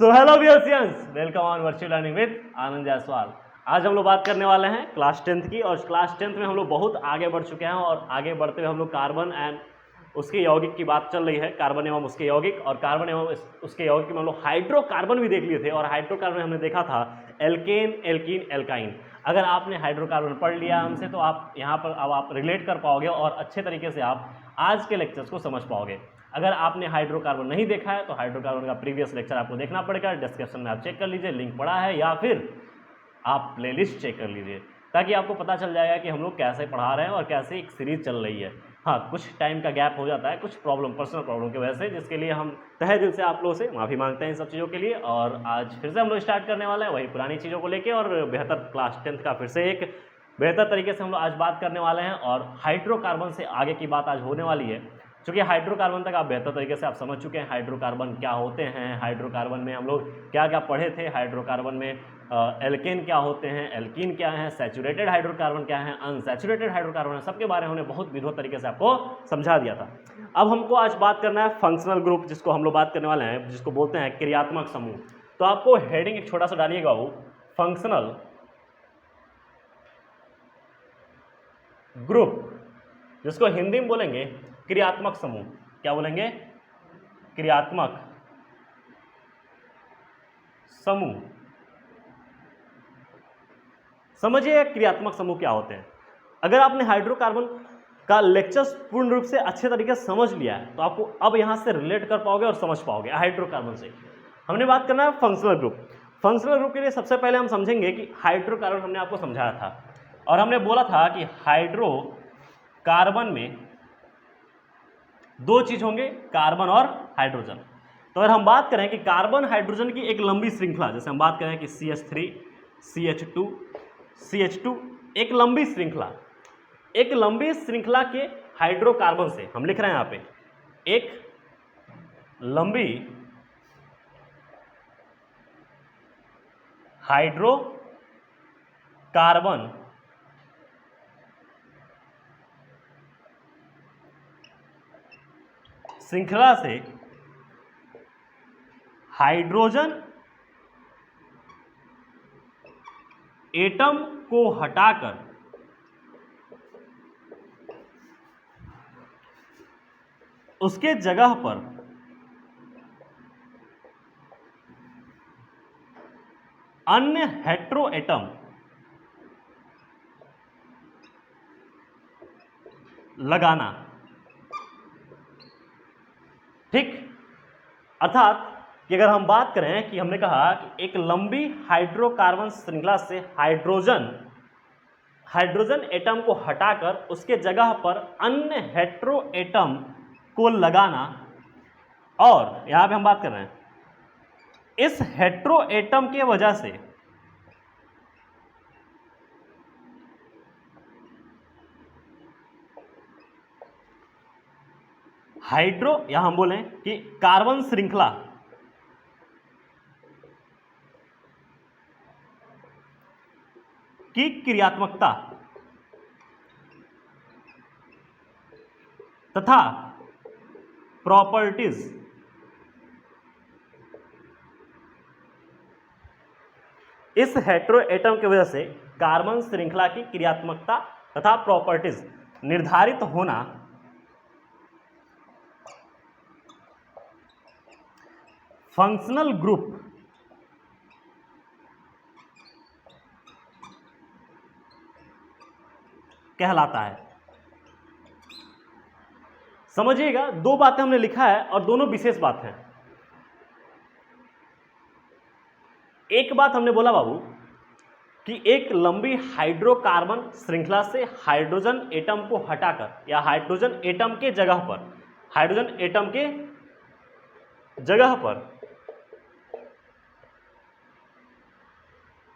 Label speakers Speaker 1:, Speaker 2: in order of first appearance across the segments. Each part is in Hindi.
Speaker 1: So hello viewers, welcome on virtual learning with Anand Jaiswal. आज हम लोग बात करने वाले हैं क्लास 10th की, और क्लास 10th में हम लोग बहुत आगे बढ़ चुके हैं और आगे बढ़ते हुए हम लोग कार्बन एंड उसके यौगिक की बात चल रही है। कार्बन एवं उसके यौगिक, और कार्बन एवं उसके यौगिक में हम लोग हाइड्रोकार्बन भी देख लिए थे, और हाइड्रोकार्बन में हमने देखा था एल्केन, एल्कीन, एल्काइन। अगर आपने हाइड्रोकार्बन पढ़ लिया हमसे तो आप यहाँ पर अब आप रिलेट कर पाओगे और अच्छे तरीके से आप आज के लेक्चर्स को समझ पाओगे। अगर आपने हाइड्रोकार्बन नहीं देखा है तो हाइड्रोकार्बन का प्रीवियस लेक्चर आपको देखना पड़ेगा, डिस्क्रिप्शन में आप चेक कर लीजिए, लिंक पड़ा है, या फिर आप प्लेलिस्ट चेक कर लीजिए, ताकि आपको पता चल जाएगा कि हम लोग कैसे पढ़ा रहे हैं और कैसे एक सीरीज चल रही है। हाँ, कुछ टाइम का गैप हो जाता है कुछ पर्सनल प्रॉब्लम की वजह से, जिसके लिए हम तहे दिल से आप लोगों से माफ़ी मांगते हैं इन सब चीज़ों के लिए। और आज फिर से हम लोग स्टार्ट करने वाले हैं वही पुरानी चीज़ों को लेके, और बेहतर क्लास 10th का फिर से एक बेहतर तरीके से हम लोग आज बात करने वाले हैं। और हाइड्रोकार्बन से आगे की बात आज होने वाली है, क्योंकि हाइड्रोकार्बन तक आप बेहतर तरीके से आप समझ चुके हैं हाइड्रोकार्बन क्या होते हैं, हाइड्रोकार्बन में हम लोग क्या क्या पढ़े थे, हाइड्रोकार्बन में एल्केन क्या होते हैं, एल्कीन क्या है, सैचुरेटेड हाइड्रोकार्बन क्या है, अनसैचुरेटेड हाइड्रोकार्बन है, सबके बारे में हमने बहुत विधिवत तरीके से आपको समझा दिया था। अब हमको आज बात करना है फंक्शनल ग्रुप, जिसको हम लोग बात करने वाले हैं, जिसको बोलते हैं क्रियात्मक समूह। तो आपको हेडिंग एक छोटा सा डालिएगा, वो फंक्शनल ग्रुप, जिसको हिंदी में बोलेंगे क्रियात्मक समूह। क्या बोलेंगे? क्रियात्मक समूह। समझिए क्रियात्मक समूह क्या होते हैं। अगर आपने हाइड्रोकार्बन का लेक्चर्स पूर्ण रूप से अच्छे तरीके से समझ लिया है तो आपको अब यहां से रिलेट कर पाओगे और समझ पाओगे हाइड्रोकार्बन से। हमने बात करना है फंक्शनल ग्रुप। फंक्शनल ग्रुप के लिए सबसे पहले हम समझेंगे कि हाइड्रोकार्बन हमने आपको समझाया था, और हमने बोला था कि हाइड्रोकार्बन में दो चीज होंगे, कार्बन और हाइड्रोजन। तो अगर हम बात करें कि कार्बन हाइड्रोजन की एक लंबी श्रृंखला, जैसे हम बात करें कि CH3 CH2 CH2, एक लंबी श्रृंखला के हाइड्रोकार्बन से हम लिख रहे हैं यहां पे एक लंबी हाइड्रोकार्बन श्रृंखला से हाइड्रोजन एटम को हटाकर उसके जगह पर अन्य हेट्रो एटम लगाना। ठीक, अर्थात कि अगर हम बात करें कि हमने कहा कि एक लंबी हाइड्रोकार्बन श्रृंखला से हाइड्रोजन एटम को हटाकर उसके जगह पर अन्य हेट्रो एटम को लगाना, और यहां पे हम बात कर रहे हैं इस हेट्रो एटम के वजह से यहां हम बोलें कि कार्बन श्रृंखला की क्रियात्मकता तथा प्रॉपर्टीज इस हेट्रो एटम की वजह से कार्बन श्रृंखला की क्रियात्मकता तथा प्रॉपर्टीज निर्धारित होना फंक्शनल ग्रुप कहलाता है। समझिएगा, दो बातें हमने लिखा है और दोनों विशेष बात हैं। एक बात हमने बोला बाबू कि एक लंबी हाइड्रोकार्बन श्रृंखला से हाइड्रोजन एटम को हटाकर, या हाइड्रोजन एटम के जगह पर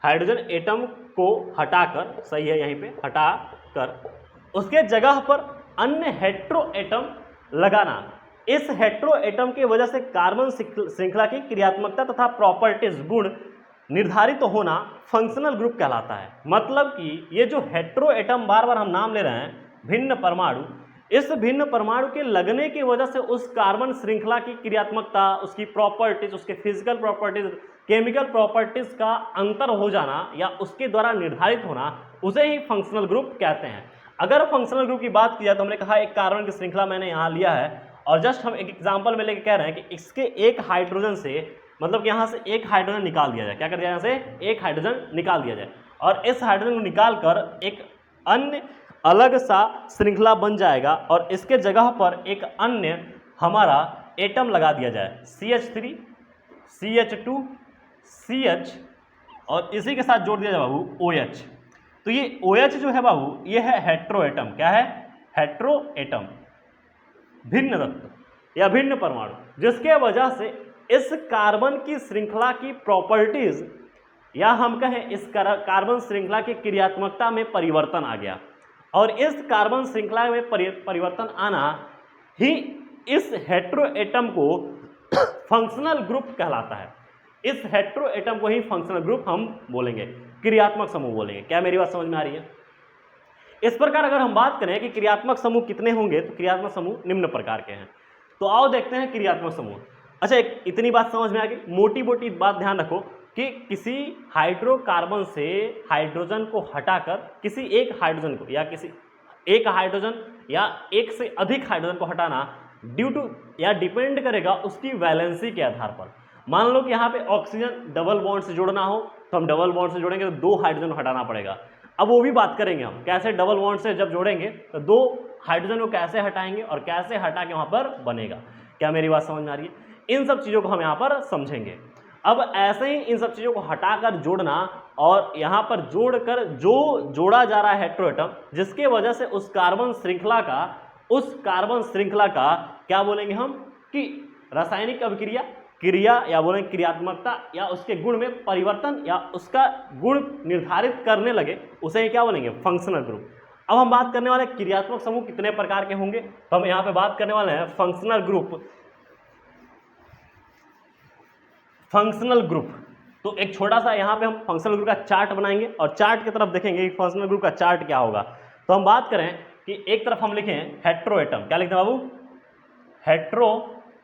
Speaker 1: हाइड्रोजन एटम को हटाकर, सही है, यहीं पे हटाकर उसके जगह पर अन्य हेट्रो एटम लगाना। इस हेट्रो एटम की वजह से कार्बन श्रृंखला की क्रियात्मकता तथा प्रॉपर्टीज गुण निर्धारित होना फंक्शनल ग्रुप कहलाता है। मतलब कि ये जो हेट्रो एटम बार बार हम नाम ले रहे हैं, भिन्न परमाणु, इस भिन्न परमाणु के लगने की वजह से उस कार्बन श्रृंखला की क्रियात्मकता, उसकी प्रॉपर्टीज, उसके फिजिकल प्रॉपर्टीज, केमिकल प्रॉपर्टीज का अंतर हो जाना या उसके द्वारा निर्धारित होना, उसे ही फंक्शनल ग्रुप कहते हैं। अगर फंक्शनल ग्रुप की बात की जाए तो हमने कहा एक कार्बन की श्रृंखला मैंने यहाँ लिया है और जस्ट हम एक एग्जाम्पल में लेके कह रहे हैं कि इसके एक हाइड्रोजन से, मतलब कि यहाँ से एक हाइड्रोजन निकाल दिया जाए। क्या कर दिया यहाँ से? एक हाइड्रोजन निकाल दिया जाए और इस हाइड्रोजन को निकाल कर एक अन्य अलग सा श्रृंखला बन जाएगा और इसके जगह पर एक अन्य हमारा एटम लगा दिया जाए, CH3, CH2, CH और इसी के साथ जोड़ दिया जाए बाबू OH। तो ये OH जो है बाबू, ये है हेट्रो एटम। क्या है? हेट्रो एटम, भिन्न तत्व या भिन्न परमाणु, जिसके वजह से इस कार्बन की श्रृंखला की प्रॉपर्टीज या हम कहें इस कार्बन श्रृंखला की क्रियात्मकता में परिवर्तन आ गया और इस कार्बन श्रृंखला में परिवर्तन आना ही इस हेट्रो एटम को फंक्शनल ग्रुप कहलाता है। इस हेट्रो एटम को ही फंक्शनल ग्रुप हम बोलेंगे, क्रियात्मक समूह बोलेंगे। क्या मेरी बात समझ में आ रही है? इस प्रकार अगर हम बात करें कि क्रियात्मक समूह कितने होंगे तो क्रियात्मक समूह निम्न प्रकार के हैं। तो आओ देखते हैं क्रियात्मक समूह। अच्छा, इतनी बात समझ में आ गई। मोटी मोटी बात ध्यान रखो कि किसी हाइड्रोकार्बन से हाइड्रोजन को हटाकर किसी एक हाइड्रोजन को या किसी एक हाइड्रोजन या एक से अधिक हाइड्रोजन को हटाना ड्यू टू या डिपेंड करेगा उसकी वैलेंसी के आधार पर। मान लो कि यहाँ पे ऑक्सीजन डबल बॉन्ड से जोड़ना हो तो हम डबल बॉन्ड से जोड़ेंगे तो 2 हाइड्रोजन को हटाना पड़ेगा। अब वो भी बात करेंगे हम कैसे डबल बॉन्ड से जब जोड़ेंगे तो 2 हाइड्रोजन को कैसे हटाएंगे और कैसे हटा के वहाँ पर बनेगा। क्या मेरी बात समझ में आ रही है? इन सब चीज़ों को हम यहाँ पर समझेंगे। अब ऐसे ही इन सब चीज़ों को हटाकर जोड़ना और यहाँ पर जोड़कर जो जोड़ा जा रहा है हेट्रो एटम, जिसके वजह से उस कार्बन श्रृंखला का क्या बोलेंगे हम कि रासायनिक अभिक्रिया, क्रिया या बोलेंगे क्रियात्मकता या उसके गुण में परिवर्तन या उसका गुण निर्धारित करने लगे, उसे क्या बोलेंगे? Functional group. अब हम बात करने वाले क्रियात्मक समूह कितने प्रकार के होंगे, तो हम यहाँ पे बात करने वाले हैं फंक्शनल ग्रुप। फंक्शनल ग्रुप, तो एक छोटा सा यहाँ पे हम फंक्शनल ग्रुप का चार्ट बनाएंगे और चार्ट की तरफ देखेंगे कि फंक्शनल ग्रुप का चार्ट क्या होगा। तो हम बात करें कि एक तरफ हम लिखें हेट्रो एटम। क्या लिखते हैं बाबू? Hetero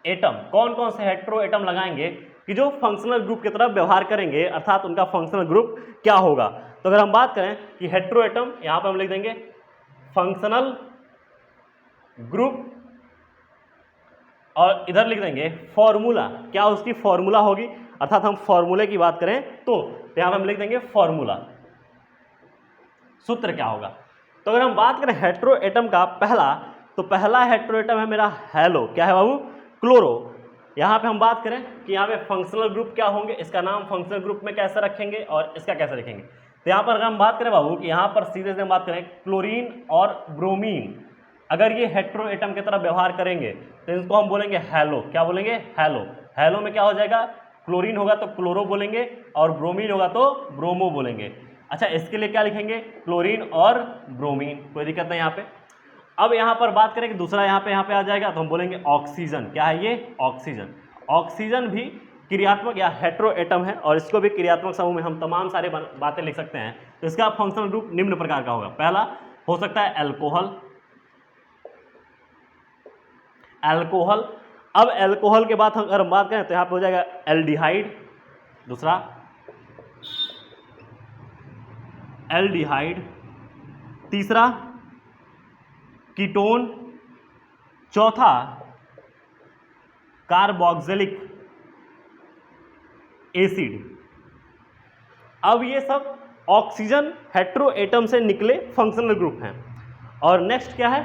Speaker 1: atom. कौन कौन से हेट्रो एटम लगाएंगे कि जो फंक्शनल ग्रुप की तरफ व्यवहार करेंगे, अर्थात उनका फंक्शनल ग्रुप क्या होगा। तो अगर हम बात करें कि हेट्रो एटम, यहाँ पर हम लिख देंगे फंक्शनल ग्रुप और इधर लिख देंगे फॉर्मूला। क्या उसकी फॉर्मूला होगी, अर्थात हम फॉर्मूले की बात करें तो यहाँ पर हम लिख देंगे फॉर्मूला, सूत्र क्या होगा। तो अगर हम बात करें हेट्रो एटम का पहला हेट्रो एटम है मेरा हैलो। क्या है बाबू? क्लोरो। यहाँ पे हम बात करें कि यहाँ पे फंक्शनल ग्रुप क्या होंगे, इसका नाम फंक्शनल ग्रुप में कैसे रखेंगे और इसका कैसे रखेंगे। तो यहाँ पर अगर हम बात करें बाबू कि यहाँ पर सीधे से हम बात करें क्लोरीन और ब्रोमीन, अगर ये हेट्रो एटम की तरफ व्यवहार करेंगे तो इसको हम बोलेंगे हैलो। क्या बोलेंगे? हैलो। हैलो में क्या हो जाएगा? क्लोरीन होगा तो क्लोरो बोलेंगे और ब्रोमीन होगा तो ब्रोमो बोलेंगे। अच्छा, इसके लिए क्या लिखेंगे? क्लोरीन और ब्रोमीन, कोई दिक्कत नहीं यहाँ पे। अब यहाँ पर बात करें कि दूसरा यहाँ पे आ जाएगा तो हम बोलेंगे ऑक्सीजन। क्या है ये? ऑक्सीजन। ऑक्सीजन भी क्रियात्मक या हेट्रो एटम है और इसको भी क्रियात्मक समूह में हम तमाम सारे बातें लिख सकते हैं। तो इसका फंक्शनल ग्रुप निम्न प्रकार का होगा। पहला हो सकता है एल्कोहल। एल्कोहल, अब एल्कोहल के बाद अगर हम बात करें तो यहाँ पे हो जाएगा एल्डिहाइड। दूसरा एल्डिहाइड, तीसरा कीटोन, चौथा कार्बोक्सिलिक एसिड। अब ये सब ऑक्सीजन हेट्रो एटम से निकले फंक्शनल ग्रुप हैं। और नेक्स्ट क्या है?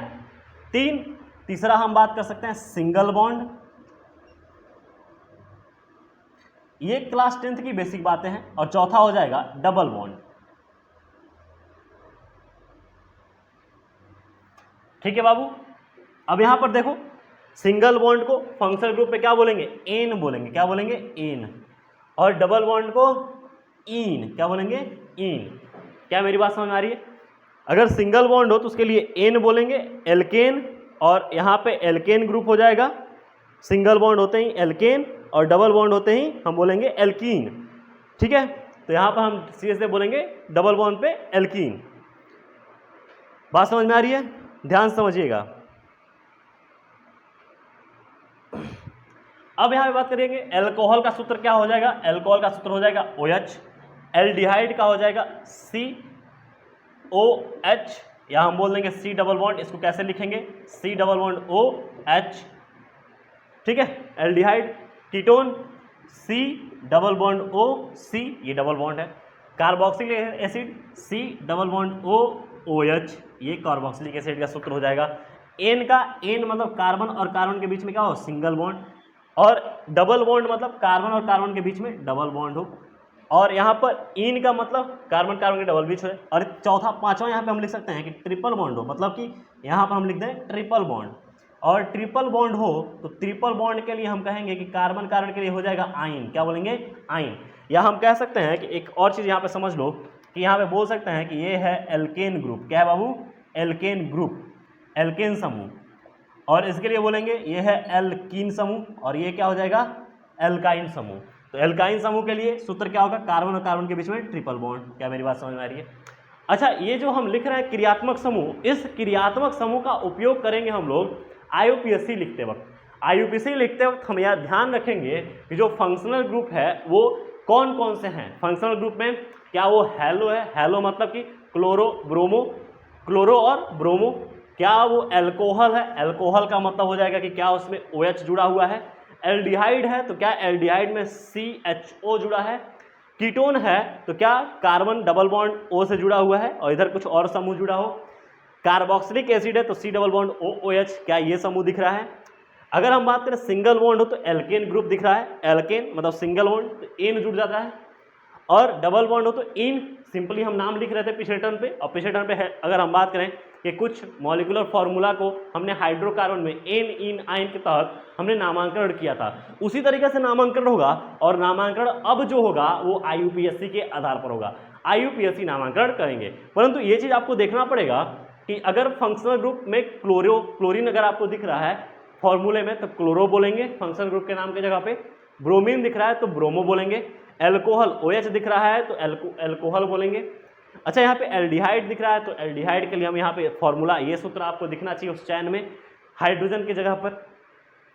Speaker 1: तीसरा हम बात कर सकते हैं सिंगल बॉन्ड। ये क्लास 10th की बेसिक बातें हैं। और चौथा हो जाएगा डबल बॉन्ड। ठीक है बाबू। अब यहां पर देखो, सिंगल बॉन्ड को फंक्शनल ग्रुप पे क्या बोलेंगे? एन बोलेंगे। क्या बोलेंगे? एन। और डबल बॉन्ड को इन। क्या बोलेंगे? इन। क्या मेरी बात समझ में आ रही है? अगर सिंगल बॉन्ड हो तो उसके लिए एन बोलेंगे, एल्केन, और यहाँ पे एल्केन ग्रुप हो जाएगा। सिंगल बॉन्ड होते ही एल्केन और डबल बॉन्ड होते ही हम बोलेंगे एल्कीन। ठीक है, तो यहाँ पर हम सीधे बोलेंगे डबल बॉन्ड पे एल्कीन। बात समझ में आ रही है? ध्यान समझिएगा। अब यहाँ पे बात करेंगे एल्कोहल का सूत्र क्या हो जाएगा, एल्कोहल का सूत्र हो जाएगा OH, एल्डिहाइड का हो जाएगा COH, यहाँ हम बोल देंगे C डबल बॉन्ड, इसको कैसे लिखेंगे C डबल बॉन्ड OH, ठीक है, aldehyde, ketone C double bond OC, ये डबल बॉन्ड है, carboxylic acid C double bond OH, ये कार्बोक्सिलिक एसिड का सूत्र हो जाएगा। N का, N मतलब कार्बन और कार्बन के बीच में क्या हो, सिंगल बॉन्ड, और डबल बॉन्ड मतलब कार्बन और कार्बन के बीच में डबल बॉन्ड हो, और यहाँ पर इन का मतलब कार्बन कार्बन के डबल बीच हो, और चौथा पांचवा यहाँ पे हम लिख सकते हैं कि ट्रिपल बॉन्ड हो, मतलब कि यहाँ पर हम लिख दें ट्रिपल बॉन्ड, और ट्रिपल बॉन्ड हो तो ट्रिपल बॉन्ड के लिए हम कहेंगे कि कार्बन कार्बन के लिए हो जाएगा आइन, क्या बोलेंगे आइन, या हम कह सकते हैं कि एक और चीज़ यहाँ पे समझ लो कि यहाँ पे बोल सकते हैं कि ये है एल्केन ग्रुप, क्या है बाबू, एल्केन ग्रुप, एल्केन समूह, और इसके लिए बोलेंगे ये है एल्कीन समूह, और ये क्या हो जाएगा एल्काइन समूह। तो एल्काइन समूह के लिए सूत्र क्या होगा, कार्बन और कार्बन के बीच में ट्रिपल बॉन्ड, क्या मेरी बात समझ में आ रही है। अच्छा, ये जो हम लिख रहे हैं क्रियात्मक समूह, इस क्रियात्मक समूह का उपयोग करेंगे हम लोग IUPAC लिखते वक्त। IUPAC लिखते वक्त हम यहाँ ध्यान रखेंगे कि जो फंक्शनल ग्रुप है वो कौन कौन से हैं। फंक्शनल ग्रुप में क्या वो हैलो है, हैलो मतलब कि क्लोरो ब्रोमो, क्लोरो और ब्रोमो, क्या वो एल्कोहल है, एल्कोहल का मतलब हो जाएगा कि क्या उसमें OH जुड़ा हुआ है, एल्डिहाइड है तो क्या एल्डिहाइड में CHO जुड़ा है, कीटोन है तो क्या कार्बन डबल बॉन्ड O से जुड़ा हुआ है और इधर कुछ और समूह जुड़ा हो, कार्बोक्सिलिक एसिड है तो C डबल बॉन्ड OOH, क्या ये समूह दिख रहा है। अगर हम बात करें सिंगल बॉन्ड हो तो एल्केन ग्रुप दिख रहा है, एल्केन मतलब सिंगल बॉन्ड तो एन जुड़ जाता है, और डबल बॉन्ड हो तो इन, सिंपली हम नाम लिख रहे थे पिछले टर्न पे, और पिछले टर्न पे है अगर हम बात करें कि कुछ मॉलिक्यूलर फार्मूला को हमने हाइड्रोकार्बन में एन इन आइन के तहत हमने नामांकन किया था, उसी तरीके से नामांकन होगा, और नामांकन अब जो होगा वो IUPAC के आधार पर होगा, IUPAC नामांकन करेंगे। परंतु ये चीज़ आपको देखना पड़ेगा कि अगर फंक्शनल ग्रुप में क्लोरीन अगर आपको दिख रहा है फॉर्मूले में तो क्लोरो बोलेंगे फंक्शनल ग्रुप के नाम की जगह पे, ब्रोमीन दिख रहा है तो ब्रोमो बोलेंगे, एल्कोहल OH दिख रहा है तो एल्कोहल बोलेंगे। अच्छा, यहाँ पे एल्डिहाइड दिख रहा है तो एल्डिहाइड के लिए हम यहाँ पे फॉर्मूला, ये सूत्र आपको दिखना चाहिए उस चैन में, हाइड्रोजन की जगह पर,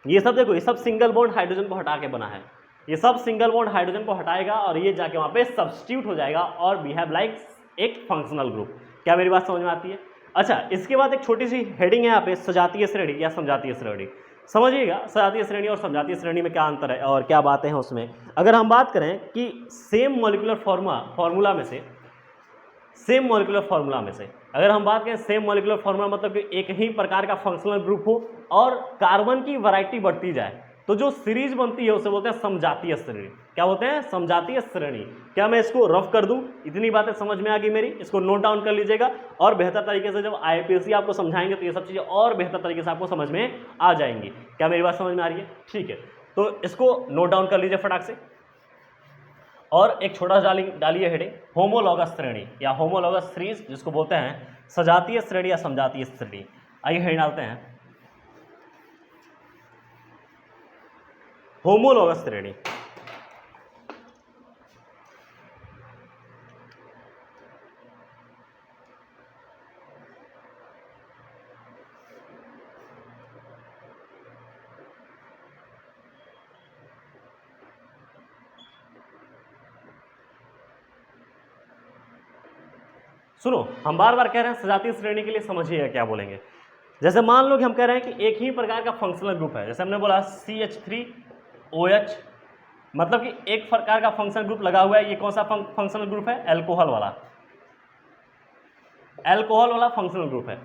Speaker 1: ये सब देखो, ये सब सिंगल बॉन्ड हाइड्रोजन को हटा के बना है, ये सब सिंगल बॉन्ड हाइड्रोजन को हटाएगा और ये जाके वहाँ पे सब्स्टिट्यूट हो जाएगा और बिहेव लाइक एक फंक्शनल ग्रुप। क्या मेरी बात समझ में आती है। अच्छा, इसके बाद एक छोटी सी हेडिंग है यहाँ पे, सजातीय श्रेणी या समजातीय श्रेणी। समझिएगा सजातीय श्रेणी और समजातीय श्रेणी में क्या अंतर है और क्या बातें हैं उसमें। अगर हम बात करें कि सेम मॉलिक्यूलर फार्मूला में से, सेम मॉलिक्यूलर फार्मूला में से अगर हम बात करें, सेम मॉलिक्यूलर फार्मूला मतलब कि एक ही प्रकार का फंक्शनल ग्रुप हो और कार्बन की वैरायटी बढ़ती जाए तो जो सीरीज बनती है उसे बोलते हैं समजातीय श्रेणी। क्या बोलते हैं, समजातीय श्रेणी। क्या मैं इसको रफ कर दूं, इतनी बातें समझ में आ गई मेरी, इसको नोट डाउन कर लीजिएगा और बेहतर तरीके से जब IUPAC आपको समझाएंगे तो ये सब चीज़ें और बेहतर तरीके से आपको समझ में आ जाएंगी। क्या मेरी बात समझ में आ रही है, ठीक है, तो इसको नोट डाउन कर लीजिए फटाक से। और एक छोटा सा डालिए हेडिंग, होमोलॉगस श्रेणी या होमोलॉगस सीरीज, जिसको बोलते हैं सजातीय श्रेणी या समजातीय श्रेणी। आइए हेडिंग डालते हैं, होमोलॉगस श्रेणी। सुनो, हम बार बार कह रहे हैं सजातीय श्रेणी के लिए समझिएगा क्या बोलेंगे। जैसे मान लो कि हम कह रहे हैं कि एक ही प्रकार का फंक्शनल ग्रुप है, जैसे हमने बोला CH3OH, मतलब कि एक प्रकार का फंक्शनल ग्रुप लगा हुआ है। ये कौन सा फंक्शनल ग्रुप है, एल्कोहल वाला, एल्कोहल वाला फंक्शनल ग्रुप है।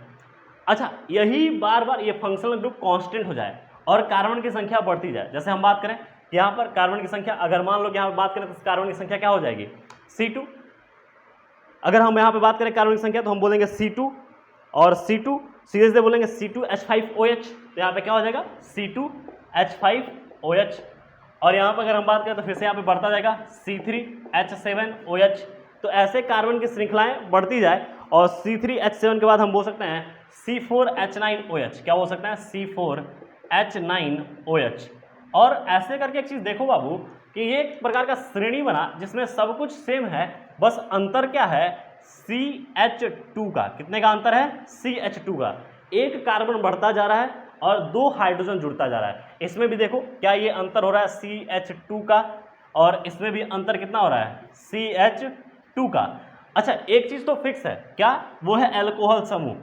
Speaker 1: अच्छा, यही बार बार ये फंक्शनल ग्रुप कांस्टेंट हो जाए और कार्बन की संख्या बढ़ती जाए। जैसे हम बात करें यहाँ पर कार्बन की संख्या, अगर मान लो कि यहाँ पर बात करें तो कार्बन की संख्या क्या हो जाएगी, C2। अगर हम यहाँ पे बात करें कार्बन की संख्या तो हम बोलेंगे C2 और C2 सीधे से बोलेंगे C2H5OH, तो यहाँ पे क्या हो जाएगा C2H5OH। और यहाँ पर अगर हम बात करें तो फिर से यहाँ पे बढ़ता जाएगा C3H7OH। तो ऐसे कार्बन की श्रृंखलाएं बढ़ती जाए और C3H7 के बाद हम बोल सकते हैं C4H9OH। क्या बोल सकते हैं, C4H9OH। और ऐसे करके एक चीज़ देखो बाबू कि ये एक प्रकार का श्रेणी बना जिसमें सब कुछ सेम है, बस अंतर क्या है, CH2 का। कितने का अंतर है, CH2 का। एक कार्बन बढ़ता जा रहा है और 2 हाइड्रोजन जुड़ता जा रहा है। इसमें भी देखो क्या ये अंतर हो रहा है CH2 का, और इसमें भी अंतर कितना हो रहा है CH2 का। अच्छा एक चीज तो फिक्स है, क्या वो है अल्कोहल समूह।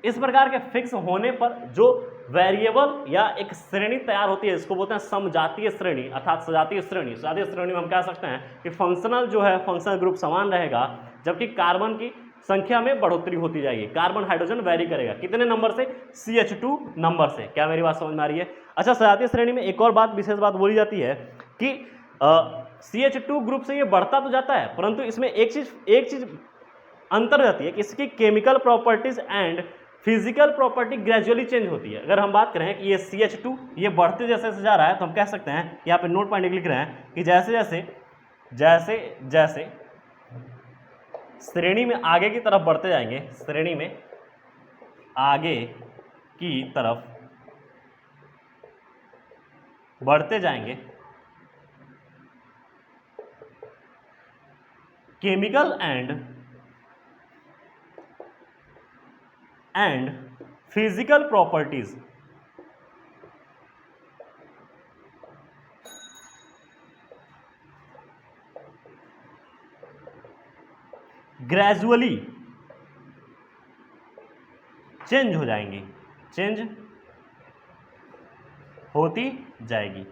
Speaker 1: इस प्रकार के फिक्स होने पर जो वेरिएबल या एक श्रेणी तैयार होती है, इसको बोलते हैं समजातीय श्रेणी अर्थात सजातीय श्रेणी। सजातीय श्रेणी में हम कह सकते हैं कि फंक्शनल जो है फंक्शनल ग्रुप समान रहेगा, जबकि कार्बन की संख्या में बढ़ोतरी होती जाएगी। कार्बन हाइड्रोजन वेरी करेगा कितने नंबर से, CH2 नंबर से। क्या मेरी बात समझ में आ रही है? अच्छा सजातीय श्रेणी में एक और बात विशेष बात बोली जाती है कि CH2 ग्रुप से ये बढ़ता तो जाता है, परंतु इसमें एक चीज अंतर रहती है कि इसकी chemical properties and physical property gradually change होती है। अगर हम बात करें कि ये CH2 ये बढ़ते जैसे जा रहा है, तो हम कह सकते हैं, यहाँ पे नोट पॉइंट लिख रहे हैं कि जैसे जैसे श्रेणी में आगे की तरफ बढ़ते जाएंगे, श्रेणी में आगे की तरफ बढ़ते जाएंगे, chemical and physical properties gradually change हो जाएंगी, चेंज होती जाएगी।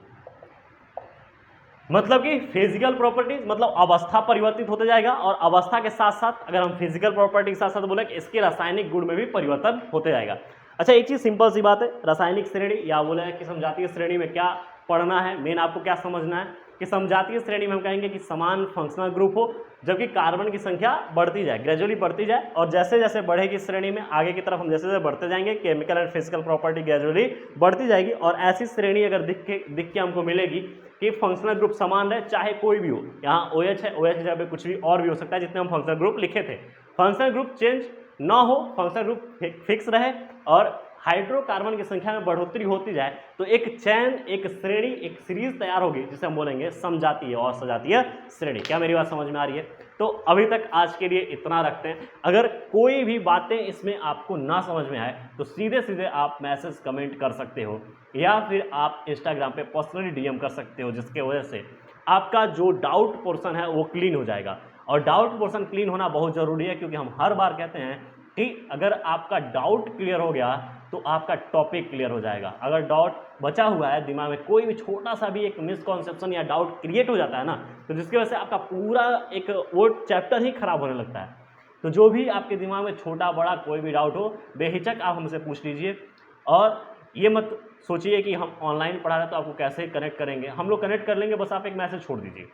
Speaker 1: मतलब कि फिजिकल प्रॉपर्टीज मतलब अवस्था परिवर्तित होते जाएगा, और अवस्था के साथ साथ अगर हम फिजिकल प्रॉपर्टी के साथ साथ बोले कि इसके रासायनिक गुण में भी परिवर्तन होते जाएगा। अच्छा एक चीज सिंपल सी बात है, रासायनिक श्रेणी या बोले कि समजातीय श्रेणी में क्या पढ़ना है, मेन आपको क्या समझना है कि समजातीय श्रेणी में हम कहेंगे कि समान फंक्शनल ग्रुप हो, जबकि कार्बन की संख्या बढ़ती जाए, ग्रेजुअली बढ़ती जाए, और जैसे जैसे बढ़ेगी श्रेणी में आगे की तरफ हम जैसे जैसे बढ़ते जाएंगे, chemical and physical property gradually बढ़ती जाएगी। और ऐसी श्रेणी अगर दिख के हमको मिलेगी कि फंक्शनल ग्रुप समान रहे, चाहे कोई भी हो, यहाँ OH है, OH की जगह पे कुछ भी और भी हो सकता है जितने हम फंक्शनल ग्रुप लिखे थे, फंक्शनल ग्रुप चेंज ना हो, फंक्शनल ग्रुप फिक्स रहे, और हाइड्रोकार्बन की संख्या में बढ़ोतरी होती जाए, तो एक चैन, एक श्रेणी, एक सीरीज तैयार होगी जिसे हम बोलेंगे समजातीय और सजातीय श्रेणी। क्या मेरी बात समझ में आ रही है? तो अभी तक आज के लिए इतना रखते हैं। अगर कोई भी बातें इसमें आपको ना समझ में आए तो सीधे सीधे आप मैसेज कमेंट कर सकते हो, या फिर आप इंस्टाग्राम पे पर्सनली DM कर सकते हो, जिसके वजह से आपका जो डाउट पोर्शन है वो क्लीन हो जाएगा। और डाउट पोर्शन क्लीन होना बहुत ज़रूरी है, क्योंकि हम हर बार कहते हैं कि अगर आपका डाउट क्लियर हो गया तो आपका टॉपिक क्लियर हो जाएगा। अगर डाउट बचा हुआ है दिमाग में, कोई भी छोटा सा भी एक मिसकॉन्सेप्शन या डाउट क्रिएट हो जाता है ना, तो जिसकी वजह से आपका पूरा एक वो चैप्टर ही खराब होने लगता है। तो जो भी आपके दिमाग में छोटा बड़ा कोई भी डाउट हो, बेहिचक आप हमसे पूछ लीजिए। और ये मत सोचिए कि हम ऑनलाइन पढ़ा रहे तो आपको कैसे कनेक्ट करेंगे, हम लोग कनेक्ट कर लेंगे, बस आप एक मैसेज छोड़ दीजिए।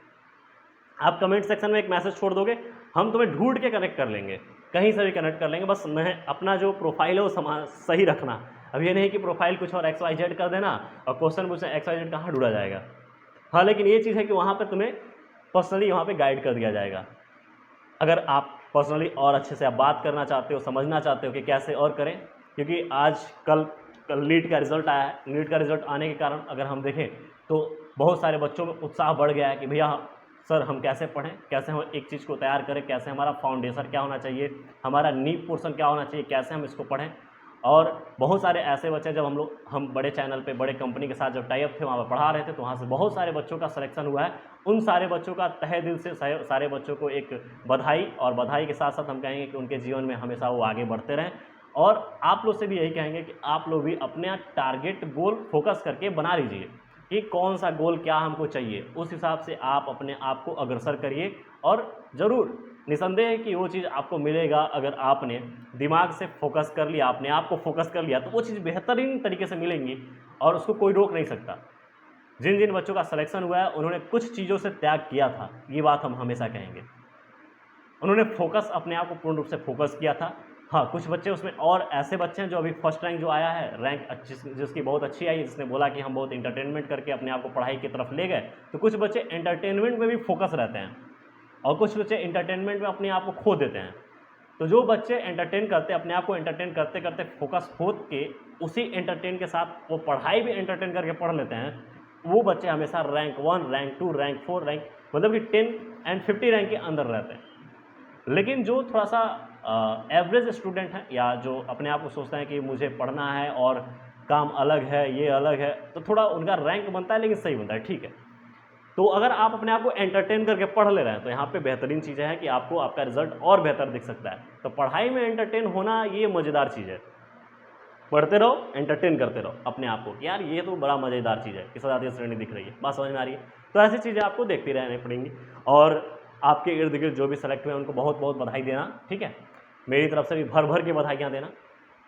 Speaker 1: आप कमेंट सेक्शन में एक मैसेज छोड़ दोगे, हम तुम्हें ढूंढ के कनेक्ट कर लेंगे, कहीं से भी कनेक्ट कर लेंगे। बस मैं अपना जो प्रोफाइल है वो सही रखना। अब ये नहीं कि प्रोफाइल कुछ और XYZ कर देना और क्वेश्चन पूछना XYZ कहाँ ढूंढा जाएगा। हाँ लेकिन ये चीज़ है कि वहाँ पर तुम्हें पर्सनली वहाँ पे गाइड कर दिया जाएगा। अगर आप पर्सनली और अच्छे से आप बात करना चाहते हो, समझना चाहते हो कि कैसे और करें, क्योंकि आज कल नीट का रिजल्ट आया है। नीट का रिजल्ट आने के कारण अगर हम देखें तो बहुत सारे बच्चों में उत्साह बढ़ गया है कि भैया सर हम कैसे पढ़ें, कैसे हम एक चीज़ को तैयार करें, कैसे हमारा फाउंडेशन क्या होना चाहिए, हमारा नींव पोर्शन क्या होना चाहिए, कैसे हम इसको पढ़ें। और बहुत सारे ऐसे बच्चे, जब हम बड़े चैनल पे बड़े कंपनी के साथ जब टाइप थे वहाँ पर पढ़ा रहे थे, तो वहाँ से बहुत सारे बच्चों का सिलेक्शन हुआ है। उन सारे बच्चों का तहे दिल से सारे बच्चों को एक बधाई, और बधाई के साथ साथ हम कहेंगे कि उनके जीवन में हमेशा वो आगे बढ़ते रहें। और आप लोग से भी यही कहेंगे कि आप लोग भी अपने टारगेट गोल फोकस करके बना लीजिए कि कौन सा गोल क्या हमको चाहिए, उस हिसाब से आप अपने आप को अग्रसर करिए। और ज़रूर निसंदेह कि वो चीज़ आपको मिलेगा अगर आपने दिमाग से फोकस कर लिया, अपने आप को फोकस कर लिया, तो वो चीज़ बेहतरीन तरीके से मिलेंगी और उसको कोई रोक नहीं सकता। जिन जिन बच्चों का सिलेक्शन हुआ है उन्होंने कुछ चीज़ों से त्याग किया था, ये बात हम हमेशा कहेंगे। उन्होंने फोकस, अपने आप को पूर्ण रूप से फोकस किया था। हाँ कुछ बच्चे उसमें और ऐसे बच्चे हैं जो अभी फर्स्ट रैंक जो आया है, रैंक जिसकी बहुत अच्छी आई, जिसने बोला कि हम बहुत इंटरटेनमेंट करके अपने आप को पढ़ाई की तरफ ले गए। तो कुछ बच्चे एंटरटेनमेंट में भी फोकस रहते हैं और कुछ बच्चे एंटरटेनमेंट में अपने आप को खो देते हैं। तो जो बच्चे एंटरटेन करते, अपने आप को एंटरटेन करते करते फोकस खो के उसी एंटरटेन के साथ वो पढ़ाई भी एंटरटेन करके पढ़ लेते हैं, वो बच्चे हमेशा रैंक 1, रैंक 2, रैंक 4, रैंक मतलब कि 10 एंड 50 रैंक के अंदर रहते हैं। लेकिन जो थोड़ा सा एवरेज स्टूडेंट है, या जो अपने आप को सोचता है कि मुझे पढ़ना है और काम अलग है, ये अलग है, तो थोड़ा उनका रैंक बनता है लेकिन सही बनता है, ठीक है। तो अगर आप अपने आप को एंटरटेन करके पढ़ ले रहे हैं तो यहाँ पे बेहतरीन चीज़ है कि आपको आपका रिजल्ट और बेहतर दिख सकता है। तो पढ़ाई में एंटरटेन होना ये मज़ेदार चीज़ है। पढ़ते रहो, एंटरटेन करते रहो अपने आप को, यार ये तो बड़ा मज़ेदार चीज़ है, किस जातीय श्रेणी दिख रही है, बात समझ में आ रही है। तो ऐसी चीज़ें आपको देखती रहनी पड़ेंगी और आपके इर्द गिर्द जो भी सेलेक्ट हुए उनको बहुत बहुत बधाई देना, ठीक है। मेरी तरफ से भी भर भर के बधाइयाँ देना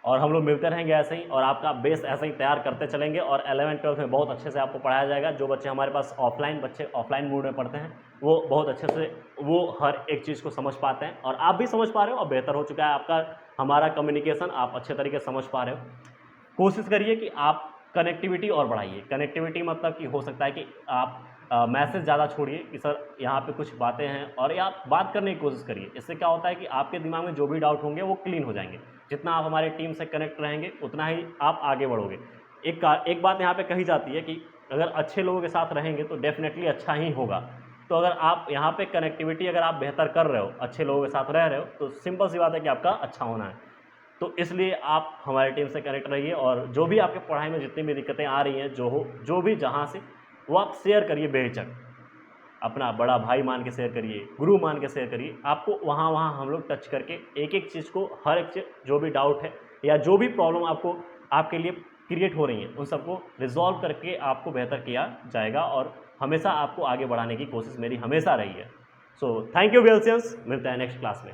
Speaker 1: और हम लोग मिलते रहेंगे ऐसे ही और आपका बेस ऐसे ही तैयार करते चलेंगे और 11th-12th में बहुत अच्छे से आपको पढ़ाया जाएगा। जो बच्चे हमारे पास बच्चे ऑफलाइन मोड में पढ़ते हैं वो बहुत अच्छे से वो हर एक चीज़ को समझ पाते हैं और आप भी समझ पा रहे हो और बेहतर हो चुका है आपका हमारा कम्युनिकेशन, आप अच्छे तरीके से समझ पा रहे हो। कोशिश करिए कि आप कनेक्टिविटी और बढ़ाइए। कनेक्टिविटी मतलब कि हो सकता है कि आप मैसेज ज़्यादा छोड़िए कि सर यहाँ पे कुछ बातें हैं और या आप बात करने की कोशिश करिए। इससे क्या होता है कि आपके दिमाग में जो भी डाउट होंगे वो क्लीन हो जाएंगे। जितना आप हमारे टीम से कनेक्ट रहेंगे उतना ही आप आगे बढ़ोगे। एक बात यहाँ पे कही जाती है कि अगर अच्छे लोगों के साथ रहेंगे तो डेफिनेटली अच्छा ही होगा। तो अगर आप यहाँ पे कनेक्टिविटी अगर आप बेहतर कर रहे हो, अच्छे लोगों के साथ रह रहे हो, तो सिंपल सी बात है कि आपका अच्छा होना है। तो इसलिए आप हमारी टीम से कनेक्ट रहिए और जो भी आपके पढ़ाई में जितनी भी दिक्कतें आ रही हैं, जो भी जहाँ से, वो आप शेयर करिए बेहिचक। अपना बड़ा भाई मान के शेयर करिए, गुरु मान के शेयर करिए। आपको वहाँ हम लोग टच करके एक-एक चीज़ को, हर एक चीज़ जो भी डाउट है या जो भी प्रॉब्लम आपको आपके लिए क्रिएट हो रही हैं, उन सबको रिज़ॉल्व करके आपको बेहतर किया जाएगा और हमेशा आपको आगे बढ़ाने की कोशिश मेरी हमेशा रही है। सो थैंक यू वेल्सियंस, मिलते हैं नेक्स्ट क्लास में।